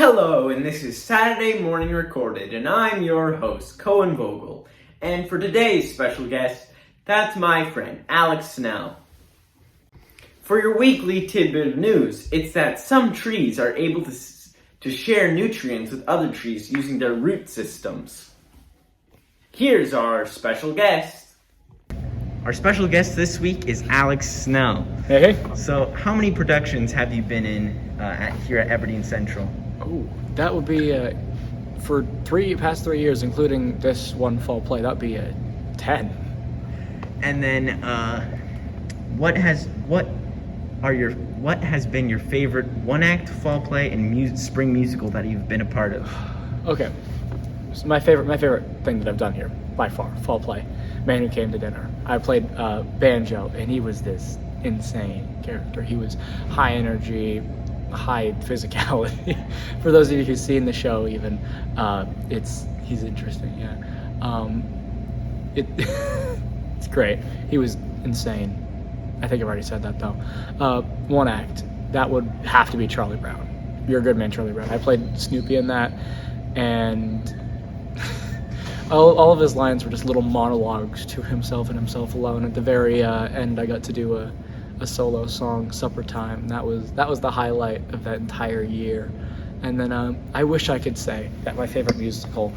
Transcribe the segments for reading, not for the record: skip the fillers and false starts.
Hello, and this is Saturday Morning Recorded, and I'm your host, Cohen Vogel. And for today's special guest, that's my friend, Alex Snell. For your weekly tidbit of news, it's that some trees are able to share nutrients with other trees using their root systems. Here's our special guest. Our special guest this week is Alex Snell. Hey. So, how many productions have you been in here at Aberdeen Central? Oh, that would be for past 3 years, including this one fall play. That'd be 10. And then, what has been your favorite one-act fall play and spring musical that you've been a part of? Okay, so my favorite thing that I've done here by far, fall play, Man Who Came to Dinner. I played banjo, and he was this insane character. He was high energy, high physicality. For those of you who've seen the show, even he's interesting. Yeah, it's great. He was insane. I think I've already said that though. One act, that would have to be Charlie Brown. You're a Good Man, Charlie Brown. I played Snoopy in that, and all of his lines were just little monologues to himself and himself alone. At the very end, I got to do a solo song, Supper Time. That was the highlight of that entire year. And then I wish I could say that my favorite musical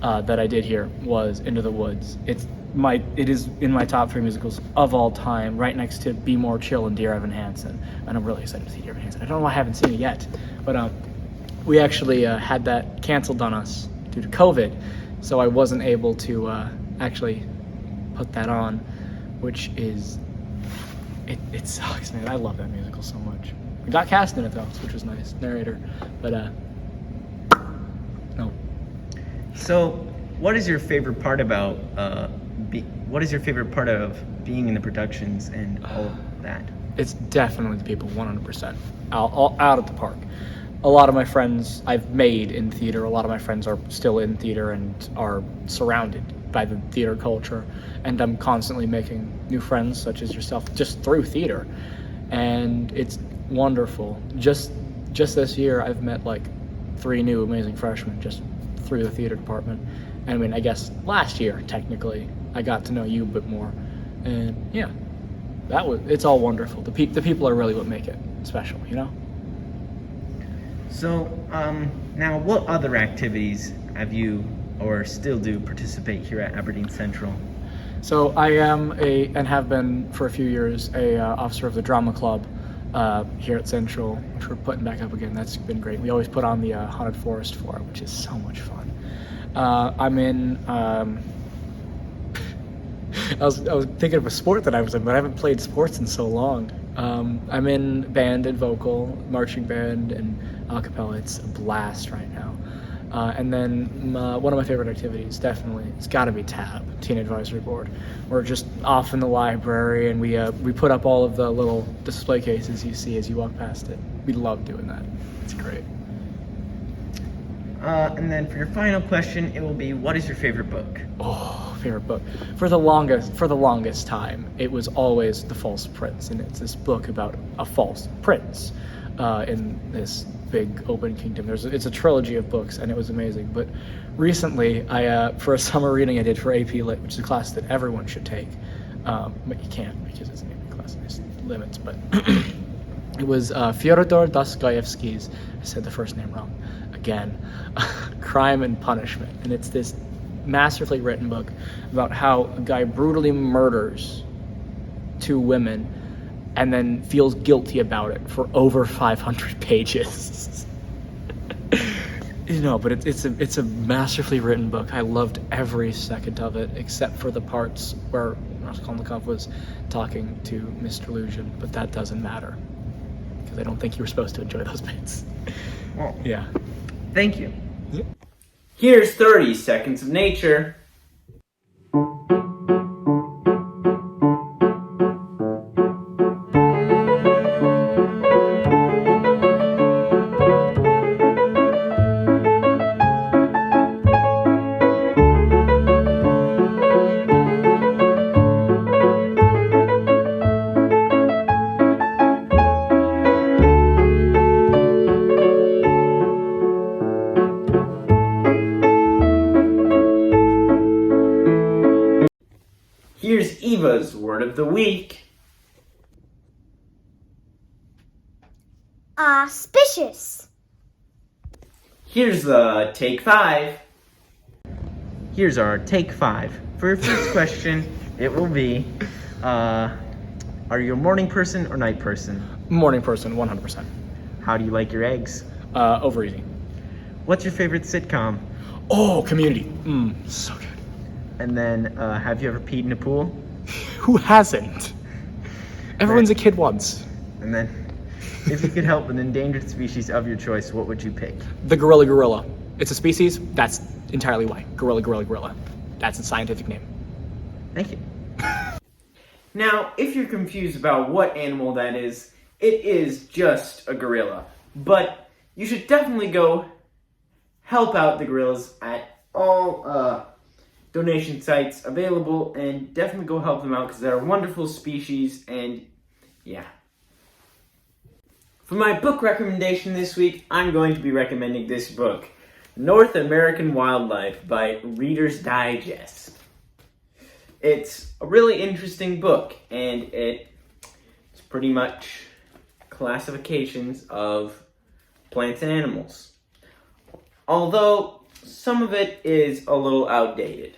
that I did here was Into the Woods. It is in my top 3 musicals of all time, right next to Be More Chill and Dear Evan Hansen. And I'm really excited to see Dear Evan Hansen. I don't know why I haven't seen it yet, but we actually had that canceled on us due to COVID, so I wasn't able to actually put that on, which is it sucks, man. I love that musical so much. We got cast in it though, which was nice. Narrator, but no. So, what is your favorite part about being in the productions and all of that? It's definitely the people, 100%. All out at the park. A lot of my friends I've made in theater. A lot of my friends are still in theater and are surrounded by the theater culture, and I'm constantly making new friends such as yourself just through theater, and it's wonderful. Just this year I've met like 3 new amazing freshmen just through the theater department. And I mean, I guess last year technically I got to know you a bit more, and yeah, it's all wonderful. The people are really what make it special, you know. So now, what other activities have you or still do participate here at Aberdeen Central? So I am and have been for a few years, a officer of the drama club here at Central, which we're putting back up again. That's been great. We always put on the Haunted Forest for it, which is so much fun. I'm in. I was thinking of a sport that I was in, but I haven't played sports in so long. I'm in band and vocal, marching band, and a cappella. It's a blast right now. And then one of my favorite activities, definitely, it's got to be TAB, Teen Advisory Board. We're just off in the library, and we put up all of the little display cases you see as you walk past it. We love doing that. It's great. And then for your final question, it will be, what is your favorite book? Oh, favorite book. For the longest time, it was always The False Prince, and it's this book about a false prince in this big open kingdom. It's a trilogy of books, and it was amazing. But recently, I for a summer reading I did for AP Lit, which is a class that everyone should take, but you can't because it's an AP class and there's limits. But it was Fyodor Dostoevsky's, I said the first name wrong again, Crime and Punishment, and it's this masterfully written book about how a guy brutally murders 2 women and then feels guilty about it for over 500 pages. You know, but it's a masterfully written book. I loved every second of it, except for the parts where Raskolnikov was talking to Mr. Illusion, but that doesn't matter, because I don't think you were supposed to enjoy those bits. Well, Yeah. thank you. Yep. Here's 30 Seconds of Nature. Here's Eva's word of the week. Auspicious. Here's the take 5. Here's our take 5. For your first question, it will be, are you a morning person or night person? Morning person, 100%. How do you like your eggs? Overeating. What's your favorite sitcom? Oh, Community. So good. And then, have you ever peed in a pool? Who hasn't? Everyone's a kid once. And then, if you could help an endangered species of your choice, what would you pick? The gorilla. It's a species. That's entirely why. Gorilla. That's its scientific name. Thank you. Now, if you're confused about what animal that is, it is just a gorilla. But you should definitely go help out the gorillas at all donation sites available, and definitely go help them out because they're a wonderful species, and yeah. For my book recommendation this week, I'm going to be recommending this book, North American Wildlife by Reader's Digest. It's a really interesting book, and it's pretty much classifications of plants and animals. Although some of it is a little outdated.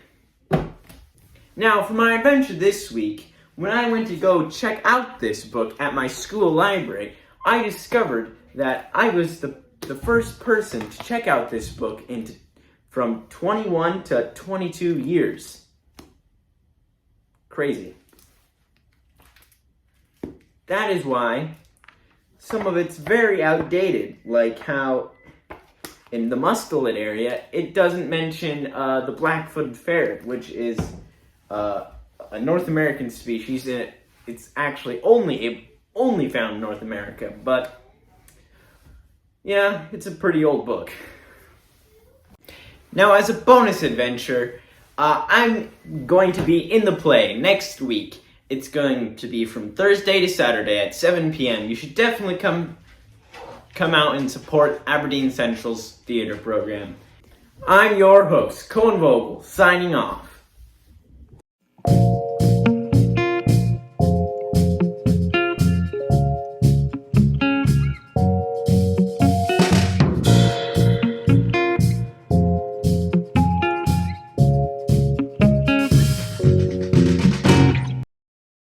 Now, for my adventure this week, when I went to go check out this book at my school library, I discovered that I was the first person to check out this book from 21 to 22 years. Crazy. That is why some of it's very outdated, like how in the Mustelid area, it doesn't mention the black-footed ferret, which is a North American species, and it's actually only found in North America. But yeah, it's a pretty old book. Now, as a bonus adventure, I'm going to be in the play next week. It's going to be from Thursday to Saturday at 7 p.m. You should definitely come out and support Aberdeen Central's theater program. I'm your host, Cohen Vogel, signing off.